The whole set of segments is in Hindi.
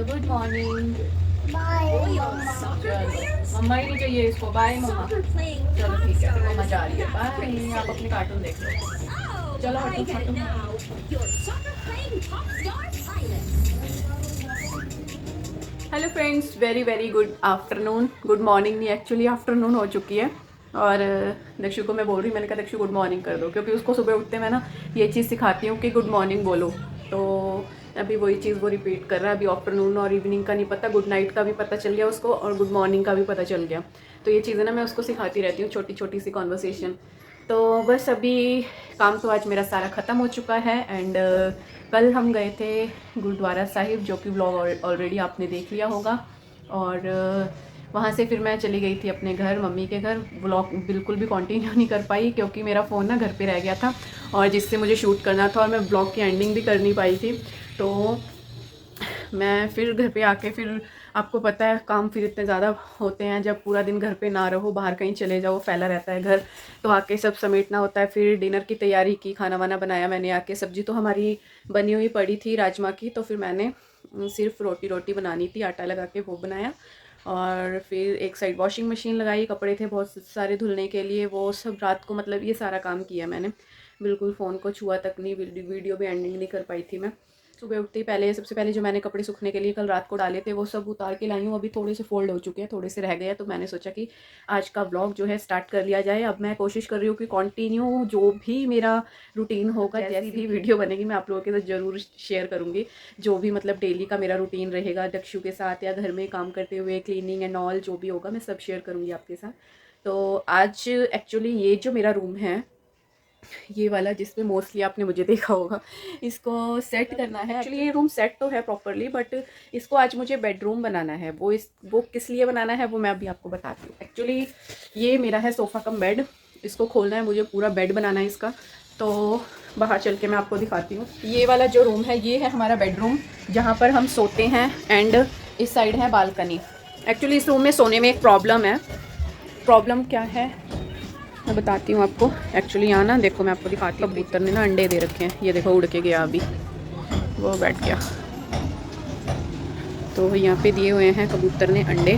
बोलो गुड मॉर्निंग। बाय मम्मा ही नहीं चाहिए इसको, बाय मम्मा। चलो ठीक है, फिर मम्मा जा रही है, बाय। आप अपने कार्टून देख लो। चलो हटो हटो। Hello friends, very very good afternoon. Good morning नहीं, एक्चुअली आफ्टरनून हो चुकी है। और दक्षु को मैं बोल रही, मैंने कहा दक्षु गुड मॉर्निंग कर दो, क्योंकि उसको सुबह उठते मैं ना ये चीज़ सिखाती हूँ कि गुड मॉर्निंग बोलो। तो अभी वही चीज़ वो रिपीट कर रहा है। अभी आफ्टरनून और इवनिंग का नहीं पता, गुड नाइट का भी पता चल गया उसको और गुड मॉर्निंग का भी पता चल गया। तो ये चीज़ें ना मैं उसको सिखाती रहती हूँ, छोटी छोटी सी कॉन्वर्सेशन। तो बस अभी काम तो आज मेरा सारा ख़त्म हो चुका है। एंड कल हम गए थे गुरुद्वारा साहिब, जो कि व्लॉग ऑलरेडी आपने देख लिया होगा। और वहाँ से फिर मैं चली गई थी अपने घर, मम्मी के घर। व्लॉग बिल्कुल भी कंटिन्यू नहीं कर पाई, क्योंकि मेरा फ़ोन ना घर पे रह गया था और जिससे मुझे शूट करना था, और मैं ब्लॉग की एंडिंग भी कर नहीं पाई थी। तो मैं फिर घर पे आके, फिर आपको पता है काम फिर इतने ज़्यादा होते हैं, जब पूरा दिन घर पे ना रहो, बाहर कहीं चले जाओ, फैला रहता है घर, तो आके सब समेटना होता है। फिर डिनर की तैयारी की, खाना वाना बनाया मैंने आके। सब्ज़ी तो हमारी बनी हुई पड़ी थी राजमा की, तो फिर मैंने सिर्फ रोटी बनानी थी, आटा लगा के वो बनाया। और फिर एक साइड वॉशिंग मशीन लगाई, कपड़े थे बहुत सारे धुलने के लिए, वो सब रात को, मतलब ये सारा काम किया मैंने। बिल्कुल फ़ोन को छुआ तक नहीं, वीडियो भी एंडिंग नहीं कर पाई थी मैं। सुबह उठते ही पहले, सबसे पहले जो मैंने कपड़े सूखने के लिए कल रात को डाले थे, वो सब उतार के लाई हूँ। अभी थोड़े से फोल्ड हो चुके हैं, थोड़े से रह गए हैं, तो मैंने सोचा कि आज का व्लॉग जो है स्टार्ट कर लिया जाए। अब मैं कोशिश कर रही हूँ कि कंटिन्यू जो भी मेरा रूटीन होगा, जैसी भी वीडियो बनेगी, मैं आप लोगों के साथ ज़रूर शेयर करूँगी। जो भी मतलब डेली का मेरा रूटीन रहेगा दक्षु के साथ, या घर में काम करते हुए क्लीनिंग एंड ऑल, जो भी होगा मैं सब शेयर करूँगी आपके साथ। तो आज एक्चुअली ये जो मेरा रूम है, ये वाला जिसमें मोस्टली आपने मुझे देखा होगा, इसको सेट करना है। एक्चुअली ये रूम सेट तो है प्रॉपरली, बट इसको आज मुझे बेडरूम बनाना है। वो किस लिए बनाना है वो मैं अभी आपको बताती हूँ। एक्चुअली ये मेरा है सोफ़ा कम बेड, इसको खोलना है मुझे, पूरा बेड बनाना है इसका। तो बाहर चल के मैं आपको दिखाती हूँ। ये वाला जो रूम है, ये है हमारा बेडरूम, जहाँ पर हम सोते हैं। एंड इस साइड है बालकनी। एक्चुअली इस रूम में सोने में एक प्रॉब्लम है। प्रॉब्लम क्या है मैं बताती हूँ आपको। एक्चुअली यहाँ ना देखो, मैं आपको दिखाती हूँ, कबूतर ने ना अंडे दे रखे हैं। ये देखो उड़ के गया, अभी वो बैठ गया। तो यहाँ पे दिए हुए हैं कबूतर ने अंडे,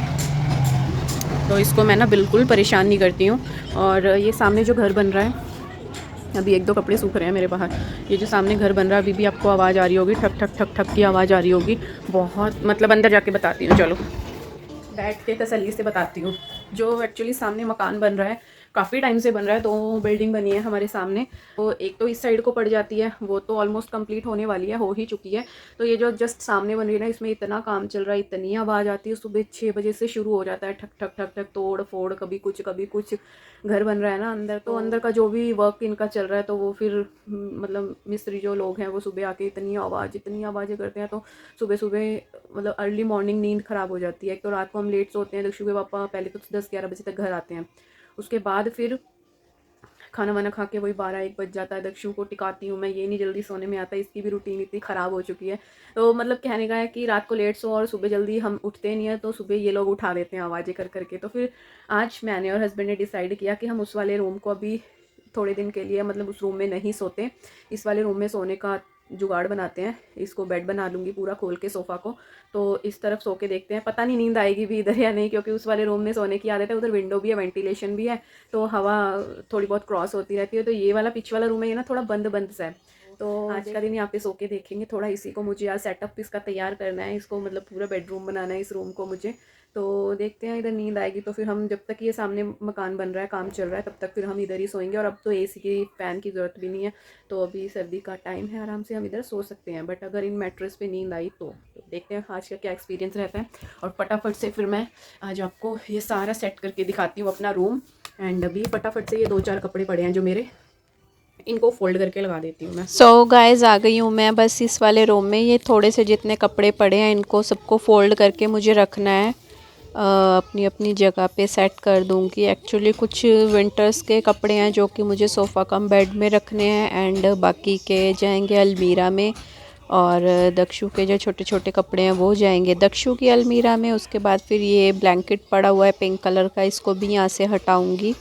तो इसको मैं ना बिल्कुल परेशान नहीं करती हूँ। और ये सामने जो घर बन रहा है, अभी एक दो कपड़े सूख रहे हैं मेरे बाहर। ये जो सामने घर बन रहा है, अभी भी आपको आवाज़ आ रही होगी, ठक ठक ठक ठक की आवाज़ आ रही होगी बहुत। मतलब अंदर जाके बताती हूँ, चलो बैठ के तसल्ली से बताती हूँ। जो एक्चुअली सामने मकान बन रहा है, काफ़ी टाइम से बन रहा है, तो बिल्डिंग बनी है हमारे सामने। तो एक तो इस साइड को पड़ जाती है, वो तो ऑलमोस्ट कंप्लीट होने वाली है, हो ही चुकी है। तो ये जो जस्ट सामने बन रही है ना, इसमें इतना काम चल रहा है, इतनी आवाज़ आती है। सुबह 6 बजे से शुरू हो जाता है, ठक ठक ठक ठक, तोड़ फोड़, कभी कुछ कभी कुछ। घर बन रहा है ना अंदर, तो अंदर का जो भी वर्क इनका चल रहा है, तो वो फिर मतलब मिस्त्री जो लोग हैं वो सुबह आके इतनी आवाज़ें करते हैं। तो सुबह सुबह मतलब अर्ली मॉर्निंग नींद ख़राब हो जाती है। एक तो रात को हम लेट सोते हैं, दक्षु के पापा पहले तो 10-11 बजे तक घर आते हैं, उसके बाद फिर खाना वाना खा के वही 12-1 बज जाता है। दक्षु को टिकाती हूँ मैं, ये नहीं जल्दी सोने में आता, इसकी भी रूटीन इतनी ख़राब हो चुकी है। तो मतलब कहने का है कि रात को लेट सो और सुबह जल्दी हम उठते नहीं है, तो सुबह ये लोग उठा देते हैं आवाज़ें कर करके। तो फिर आज मैंने और हस्बैंड ने डिसाइड किया कि हम उस वाले रूम को अभी थोड़े दिन के लिए, मतलब उस रूम में नहीं सोते, इस वाले रूम में सोने का जुगाड़ बनाते हैं। इसको बेड बना लूँगी पूरा खोल के सोफ़ा को, तो इस तरफ सो के देखते हैं। पता नहीं नींद आएगी भी इधर या नहीं, क्योंकि उस वाले रूम में सोने की आदत है, उधर विंडो भी है, वेंटिलेशन भी है, तो हवा थोड़ी बहुत क्रॉस होती रहती है। तो ये वाला पीछे वाला रूम है, ये ना थोड़ा बंद बंद सा है। तो आज का दिन यहाँ पे सो के देखेंगे थोड़ा। इसी को मुझे आज सेटअप इसका तैयार करना है, इसको मतलब पूरा बेडरूम बनाना है इस रूम को मुझे। तो देखते हैं, इधर नींद आएगी तो फिर हम, जब तक ये सामने मकान बन रहा है, काम चल रहा है, तब तक फिर हम इधर ही सोएंगे। और अब तो एसी की फ़ैन की ज़रूरत भी नहीं है, तो अभी सर्दी का टाइम है, आराम से हम इधर सो सकते हैं। बट अगर इन मैट्रेस पे नींद आई तो देखते हैं आज का क्या एक्सपीरियंस रहता है। और फटाफट से फिर मैं आज आपको ये सारा सेट करके दिखाती हूँ अपना रूम। एंड अभी फटाफट से ये 2-4 कपड़े पड़े हैं जो मेरे, इनको फोल्ड करके लगा देती हूँ मैं। सो गाइस आ गई हूँ मैं बस इस वाले रूम में। ये थोड़े से जितने कपड़े पड़े हैं, इनको सबको फोल्ड करके मुझे रखना है, अपनी अपनी जगह पे सेट कर दूँगी। एक्चुअली कुछ विंटर्स के कपड़े हैं जो कि मुझे सोफ़ा कम बेड में रखने हैं, एंड बाकी के जाएंगे अलमीरा में। और दक्षु के जो छोटे छोटे कपड़े हैं वो जाएंगे दक्षु की अलमीरा में। उसके बाद फिर ये ब्लैंकेट पड़ा हुआ है पिंक कलर का, इसको भी यहाँ से हटाऊँगी,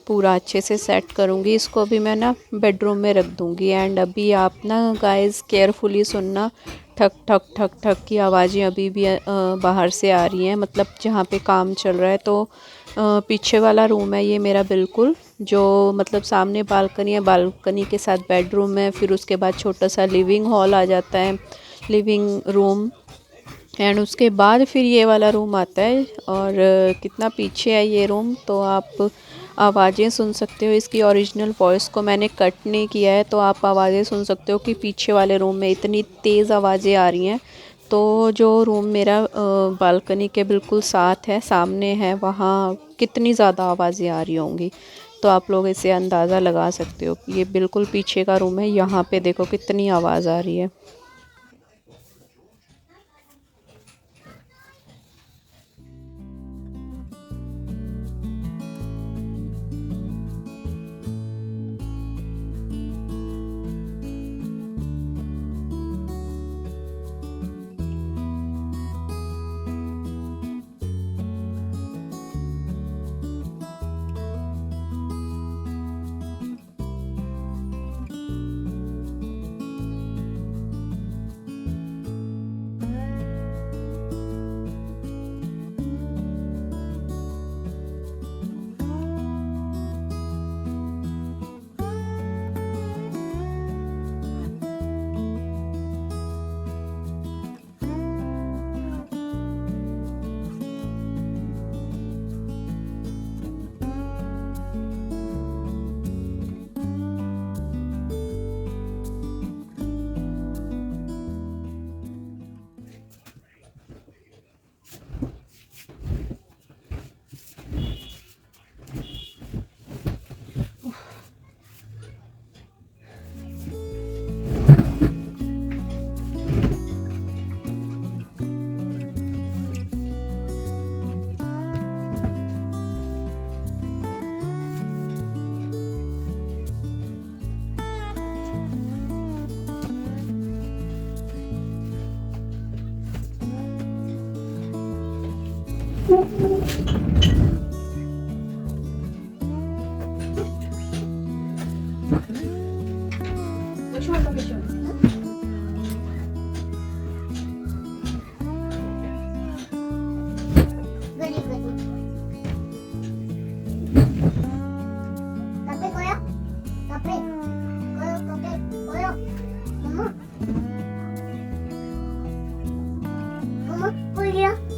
पूरा अच्छे से सेट करूँगी। इसको अभी मैं ना बेडरूम में रख दूँगी। एंड अभी आप ना गाइस केयरफुली सुनना, ठक ठक ठक ठक की आवाज़ें अभी भी बाहर से आ रही हैं, मतलब जहाँ पे काम चल रहा है। तो पीछे वाला रूम है ये मेरा बिल्कुल, जो मतलब सामने बालकनी है, बालकनी के साथ बेडरूम है, फिर उसके बाद छोटा सा लिविंग हॉल आ जाता है, लिविंग रूम, एंड उसके बाद फिर ये वाला रूम आता है। और कितना पीछे है ये रूम, तो आप आवाज़ें सुन सकते हो। इसकी ओरिजिनल वॉइस को मैंने कट नहीं किया है, तो आप आवाज़ें सुन सकते हो कि पीछे वाले रूम में इतनी तेज़ आवाज़ें आ रही हैं। तो जो रूम मेरा बालकनी के बिल्कुल साथ है, सामने है, वहाँ कितनी ज़्यादा आवाज़ें आ रही होंगी। तो आप लोग इसे अंदाज़ा लगा सकते हो। ये बिल्कुल पीछे का रूम है, यहाँ पे देखो कितनी आवाज़ आ रही है।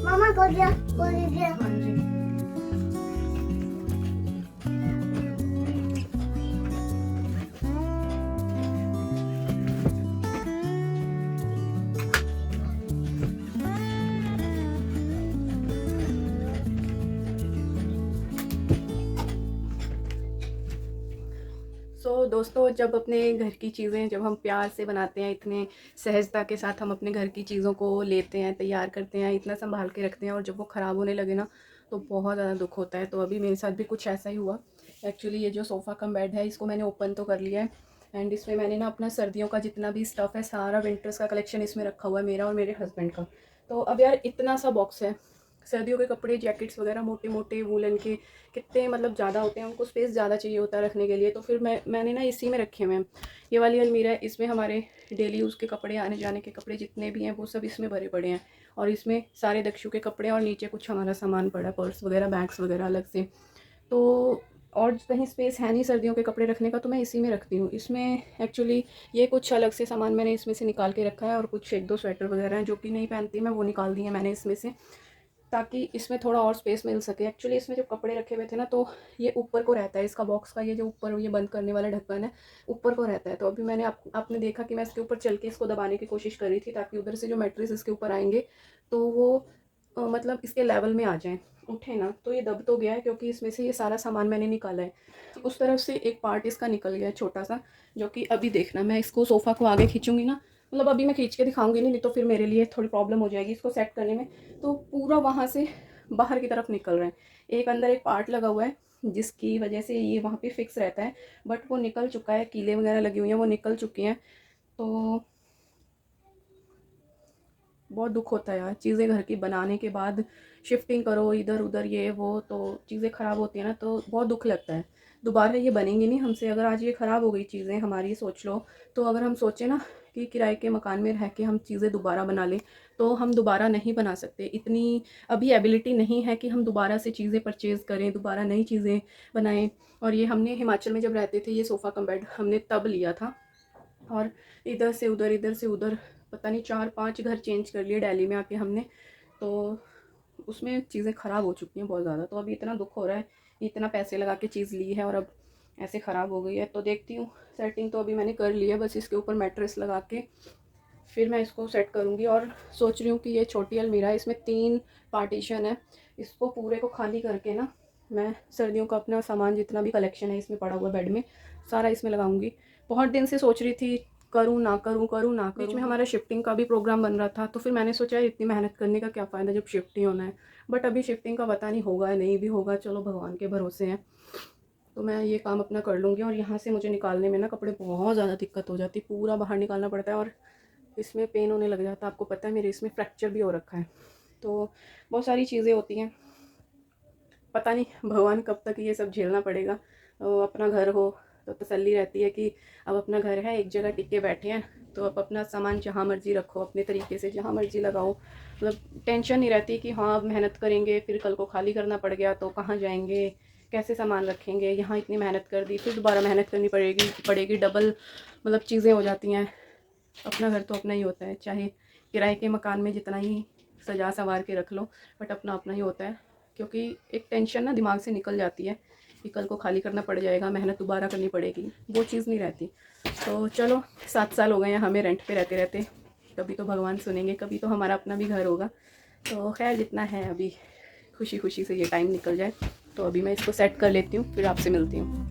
Mama, go here. दोस्तों, जब अपने घर की चीज़ें जब हम प्यार से बनाते हैं, इतने सहजता के साथ हम अपने घर की चीज़ों को लेते हैं, तैयार करते हैं, इतना संभाल के रखते हैं, और जब वो ख़राब होने लगे ना तो बहुत ज़्यादा दुख होता है। तो अभी मेरे साथ भी कुछ ऐसा ही हुआ। एक्चुअली ये जो सोफ़ा कम बेड है, इसको मैंने ओपन तो कर लिया है, एंड इसमें मैंने ना अपना सर्दियों का जितना भी स्टफ़ है, सारा विंटर्स का कलेक्शन इसमें रखा हुआ है, मेरा और मेरे हस्बैंड का। तो अब यार इतना सा बॉक्स है, सर्दियों के कपड़े, जैकेट्स वगैरह मोटे मोटे वूलन के कितने मतलब ज़्यादा होते हैं, उनको स्पेस ज़्यादा चाहिए होता है रखने के लिए। तो फिर मैंने ना इसी में रखे हुए हैं। ये वाली अलमीरा है, इसमें हमारे डेली यूज़ के कपड़े, आने जाने के कपड़े जितने भी हैं वो सब इसमें भरे पड़े हैं, और इसमें सारे दक्षु के कपड़े, और नीचे कुछ हमारा सामान पड़ा है, पर्स वगैरह, बैग्स वगैरह अलग से। तो और कहीं स्पेस है नहीं सर्दियों के कपड़े रखने का, तो मैं इसी में रखती हूँ। इसमें एक्चुअली ये कुछ अलग से सामान मैंने इसमें से निकाल के रखा है, और कुछ एक दो स्वेटर वगैरह हैं जो कि नहीं पहनती मैं, वो निकाल दी हैं मैंने इसमें से, ताकि इसमें थोड़ा और स्पेस मिल सके। एक्चुअली इसमें जो कपड़े रखे हुए थे ना, तो ये ऊपर को रहता है, इसका बॉक्स का ये जो ऊपर ये बंद करने वाला ढक्कन है ऊपर को रहता है। तो अभी मैंने आपने देखा कि मैं इसके ऊपर चल के इसको दबाने की कोशिश कर रही थी, ताकि उधर से जो मैट्रेस इसके ऊपर आएंगे तो वो मतलब इसके लेवल में आ जाएँ, उठे ना। तो ये दब तो गया है, क्योंकि इसमें से ये सारा सामान मैंने निकाला है। उस तरफ से एक पार्ट इसका निकल गया है छोटा सा, जो कि अभी देखना, मैं इसको सोफ़ा को आगे खींचूंगी ना, मतलब अभी मैं खींच के दिखाऊंगी नहीं तो फिर मेरे लिए थोड़ी प्रॉब्लम हो जाएगी इसको सेट करने में। तो पूरा वहाँ से बाहर की तरफ निकल रहा है। एक अंदर एक पार्ट लगा हुआ है, जिसकी वजह से ये वहाँ पे फिक्स रहता है, बट वो निकल चुका है, कीलें वगैरह लगी हुई हैं वो निकल चुकी हैं। तो बहुत दुख होता है यार, चीज़ें घर की बनाने के बाद शिफ्टिंग करो इधर उधर ये वो, तो चीज़ें ख़राब होती हैं ना, तो बहुत दुख लगता है। दोबारा ये बनेंगी नहीं हमसे। अगर आज ये ख़राब हो गई चीज़ें हमारी, सोच लो, तो अगर हम सोचें ना कि किराए के मकान में रह के हम चीज़ें दोबारा बना लें, तो हम दोबारा नहीं बना सकते। इतनी अभी एबिलिटी नहीं है कि हम दोबारा से चीज़ें परचेज़ करें, दोबारा नई चीज़ें बनाएं। और ये हमने हिमाचल में जब रहते थे, ये सोफ़ा कम बेड हमने तब लिया था, और इधर से उधर पता नहीं 4-5 घर चेंज कर लिए दिल्ली में आके हमने। तो उसमें चीज़ें ख़राब हो चुकी हैं बहुत ज़्यादा। तो अभी इतना दुख हो रहा है, इतना पैसे लगा के चीज़ ली है और अब ऐसे ख़राब हो गई है। तो देखती हूँ, सेटिंग तो अभी मैंने कर ली है, बस इसके ऊपर मैट्रेस लगा के फिर मैं इसको सेट करूँगी। और सोच रही हूँ कि ये छोटी अलमीरा है, इसमें 3 पार्टीशन है, इसको पूरे को खाली करके ना मैं सर्दियों का अपना सामान जितना भी कलेक्शन है इसमें पड़ा हुआ बेड में, सारा इसमें लगाऊंगी। बहुत दिन से सोच रही थी करूँ ना करूँ। बीच में हमारा शिफ्टिंग का भी प्रोग्राम बन रहा था, तो फिर मैंने सोचा इतनी मेहनत करने का क्या फ़ायदा जब शिफ्ट ही होना है। बट अभी शिफ्टिंग का पता नहीं होगा या नहीं भी होगा, चलो भगवान के भरोसे हैं। तो मैं ये काम अपना कर लूँगी। और यहाँ से मुझे निकालने में ना कपड़े बहुत ज़्यादा दिक्कत हो जाती, पूरा बाहर निकालना पड़ता है और इसमें पेन होने लग जाता है। आपको पता है मेरे इसमें फ्रैक्चर भी हो रखा है, तो बहुत सारी चीज़ें होती हैं। पता नहीं भगवान कब तक ये सब झेलना पड़ेगा। अपना घर हो तो तसल्ली रहती है कि अब अपना घर है, एक जगह टिक के बैठे हैं, तो अब अपना सामान जहाँ मर्ज़ी रखो, अपने तरीके से जहाँ मर्ज़ी लगाओ। मतलब टेंशन नहीं रहती कि हाँ अब मेहनत करेंगे फिर कल को खाली करना पड़ गया तो कहाँ जाएंगे, कैसे सामान रखेंगे। यहाँ इतनी मेहनत कर दी, फिर दोबारा मेहनत करनी पड़ेगी डबल, मतलब चीज़ें हो जाती हैं। अपना घर तो अपना ही होता है, चाहे किराए के मकान में जितना ही सजा संवार के रख लो, बट अपना अपना ही होता है। क्योंकि एक टेंशन ना दिमाग से निकल जाती है कि कल को खाली करना पड़ जाएगा, मेहनत दोबारा करनी पड़ेगी, वो चीज़ नहीं रहती। तो चलो 7 साल हो गए हैं हमें रेंट पे रहते रहते, कभी तो भगवान सुनेंगे, कभी तो हमारा अपना भी घर होगा। तो खैर जितना है अभी खुशी खुशी से ये टाइम निकल जाए। तो अभी मैं इसको सेट कर लेती हूँ, फिर आपसे मिलती हूँ।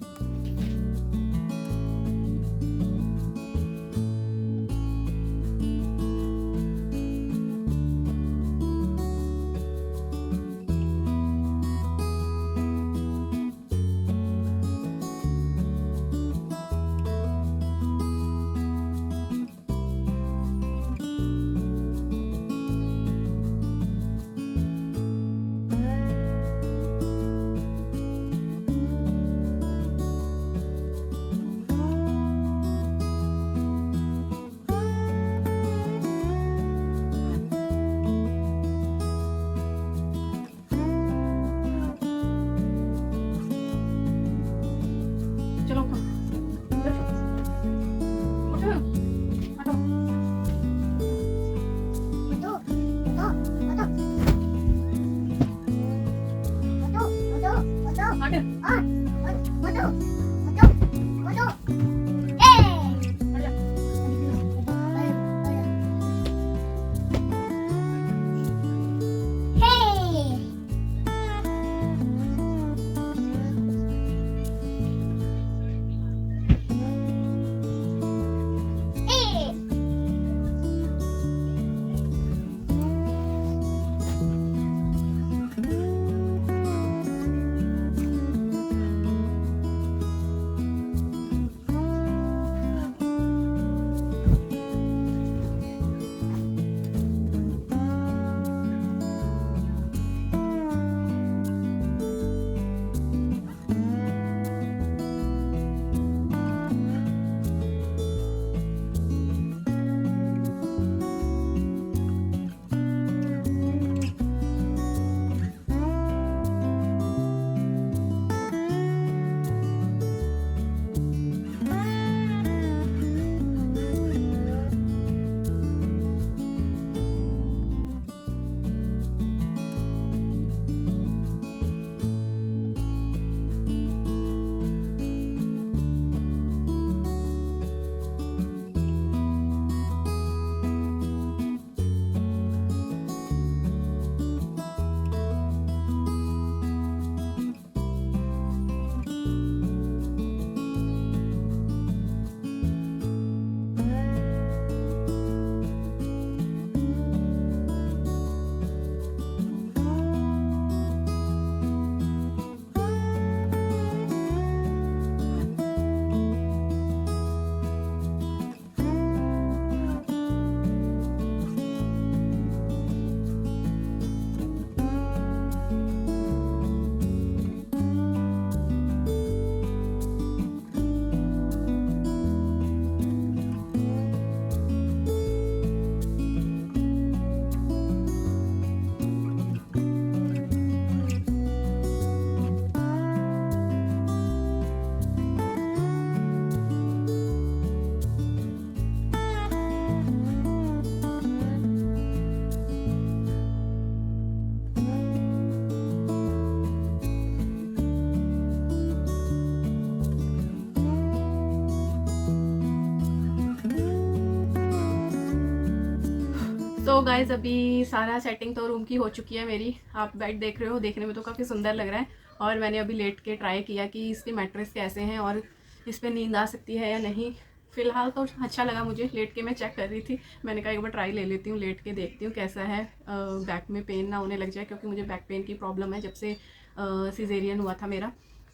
सो गाइज अभी सारा सेटिंग तो रूम की हो चुकी है मेरी। आप बेड देख रहे हो, देखने में तो काफ़ी सुंदर लग रहा है। और मैंने अभी लेट के ट्राई किया कि इसके मैट्रेस कैसे हैं और इस पर नींद आ सकती है या नहीं। फ़िलहाल तो अच्छा लगा मुझे। लेट के मैं चेक कर रही थी, मैंने कहा एक बार ट्राई ले लेती हूँ, लेट के देखती हूँ कैसा है, बैक में पेन ना होने लग जाए, क्योंकि मुझे बैक पेन की प्रॉब्लम है जब से सिजेरियन हुआ था मेरा,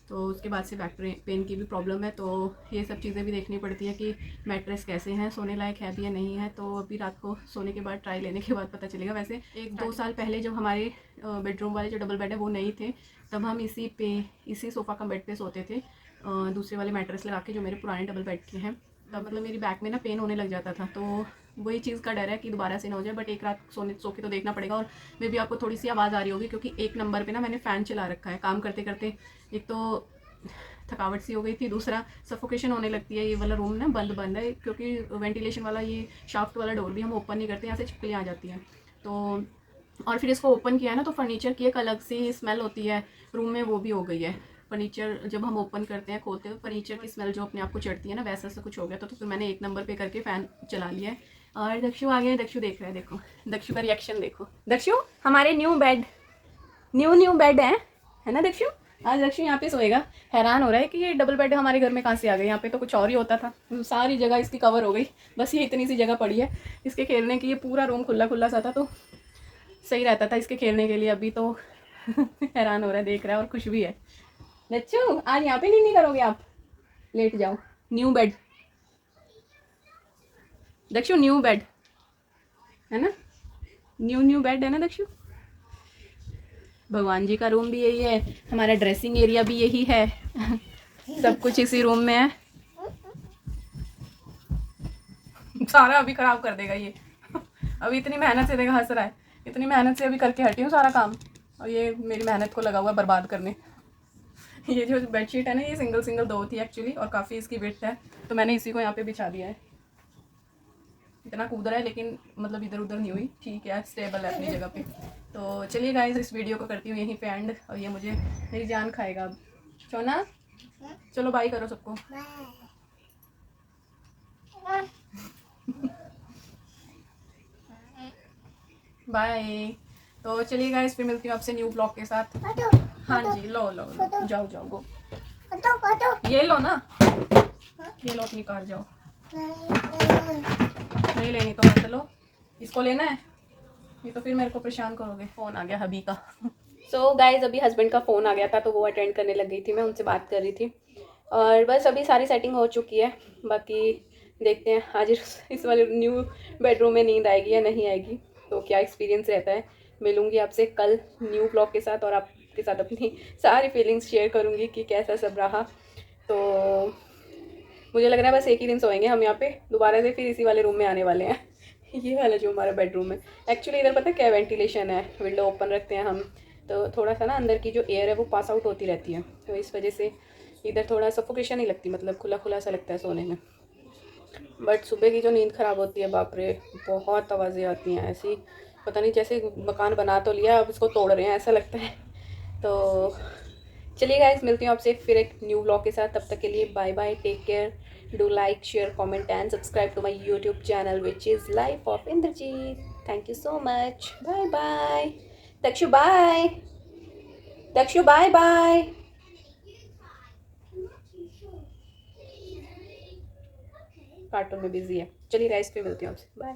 तो उसके बाद से बैक पेन की भी प्रॉब्लम है। तो ये सब चीज़ें भी देखनी पड़ती है कि मैट्रेस कैसे हैं, सोने लायक है भी या नहीं है। तो अभी रात को सोने के बाद ट्राई लेने के बाद पता चलेगा। वैसे 1-2 साल पहले जब हमारे बेडरूम वाले जो डबल बेड है वो नहीं थे, तब हम इसी सोफ़ा कम बेड पे सोते थे, दूसरे वाले मैट्रेस लगा के जो मेरे पुराने डबल बेड के हैं। तब मतलब मेरी बैक में ना पेन होने लग जाता था, तो वही चीज़ का डर है कि दोबारा से ना हो जाए। बट एक रात सो के तो देखना पड़ेगा। और मे भी आपको थोड़ी सी आवाज़ आ रही होगी, क्योंकि 1 नंबर पे ना मैंने फ़ैन चला रखा है काम करते करते। एक तो थकावट सी हो गई थी, दूसरा सफोकेशन होने लगती है। ये वाला रूम ना बंद है, क्योंकि वेंटिलेशन वाला ये शाफ्ट वाला डोर भी हम ओपन नहीं करते, यहाँ से छिपकलियाँ आ जाती हैं। तो और फिर इसको ओपन किया है ना, तो फर्नीचर की एक अलग सी स्मेल होती है रूम में, वो भी हो गई है। फर्नीचर जब हम ओपन करते हैं, खोलते हैं, तो फर्नीचर की स्मेल जो अपने आप को चढ़ती है ना, वैसा सा कुछ हो गया। तो फिर मैंने 1 नंबर पे करके फ़ैन चला लिया है। और दक्षु आ गया, दक्षु देख रहा है, देखो दक्षु का रिएक्शन देखो। दक्षु हमारे न्यू बेड है ना दक्षु? आज दक्षु यहाँ पे सोएगा। हैरान हो रहा है कि ये डबल बेड हमारे घर में कहाँ से आ गए। यहाँ पे तो कुछ और ही होता था, सारी जगह इसकी कवर हो गई, बस ये इतनी सी जगह पड़ी है इसके खेलने की। ये पूरा रूम खुला खुला सा था, तो सही रहता था इसके खेलने के लिए। अभी तो हैरान हो रहा है, देख रहा है और खुश भी है। दक्षु आज यहाँ पे नहीं करोगे आप, लेट जाओ। New bad Dakshu, new bad है ना, न्यू बेड है ना दक्षु। भगवान जी का रूम भी यही है, हमारा ड्रेसिंग एरिया भी यही है, सब कुछ इसी रूम में है। सारा अभी खराब कर देगा ये। अभी इतनी मेहनत से, देखा हंस रहा है, इतनी मेहनत से अभी करके हटी हूँ सारा काम, और ये मेरी मेहनत को लगा हुआ बर्बाद करने। ये जो बेडशीट है ना, ये सिंगल 2 थी एक्चुअली, और काफ़ी इसकी विड्थ है, तो मैंने इसी को यहाँ पे बिछा दिया है। इतना कूद रहा है लेकिन मतलब इधर उधर नहीं हुई, ठीक है, स्टेबल है अपनी जगह पे। तो चलिए गाइस, इस वीडियो को करती हूँ यहीं पे एंड, और ये मुझे मेरी जान खाएगा अब। सोना चलो बाय करो सबको। बाय। तो चलिए गाइस, फिर मिलती हूँ आपसे न्यू ब्लॉग के साथ। हाँ जी, लो जाओ गो, ये लो ना, ये लो अपनी कार, जाओ। नहीं लेनी तो मत लो, इसको लेना है, ये तो फिर मेरे को परेशान करोगे। फ़ोन आ गया हबी का। सो गाइज अभी हस्बैंड का फ़ोन आ गया था, तो वो अटेंड करने लग गई थी, मैं उनसे बात कर रही थी। और बस अभी सारी सेटिंग हो चुकी है, बाकी देखते हैं आज इस वाले न्यू बेडरूम में नींद आएगी या नहीं आएगी, तो क्या एक्सपीरियंस रहता है। मिलूँगी आपसे कल न्यू ब्लॉग के साथ, और आपके साथ अपनी सारी फीलिंग्स शेयर करूँगी कि कैसा सब रहा। तो मुझे लग रहा है बस एक ही दिन सोएंगे हम यहाँ पे, दोबारा से फिर इसी वाले रूम में आने वाले हैं। ये वाला जो हमारा बेडरूम है, एक्चुअली इधर पता है क्या वेंटिलेशन है, विंडो ओपन रखते हैं हम, तो थोड़ा सा ना अंदर की जो एयर है वो पास आउट होती रहती है, तो इस वजह से इधर थोड़ा सफोकेशन नहीं लगती, मतलब खुला खुला सा लगता है सोने में। बट सुबह की जो नींद ख़राब होती है, बाप रे, बहुत आवाज़ें आती हैं ऐसी, पता नहीं जैसे मकान बना तो लिया, अब इसको तोड़ रहे हैं ऐसा लगता है। तो चलिए गाइस, मिलती हूँ आपसे फिर एक न्यू व्लॉग के साथ, तब तक के लिए bye bye, take care, do like, share, comment and subscribe to my YouTube channel which is life of Indrajit. Thank you so much, bye bye. Dakshu bye, Dakshu bye bye. Cartoon में बिजी है। चलिए गाइस, फिर मिलती हूँ आपसे, बाय।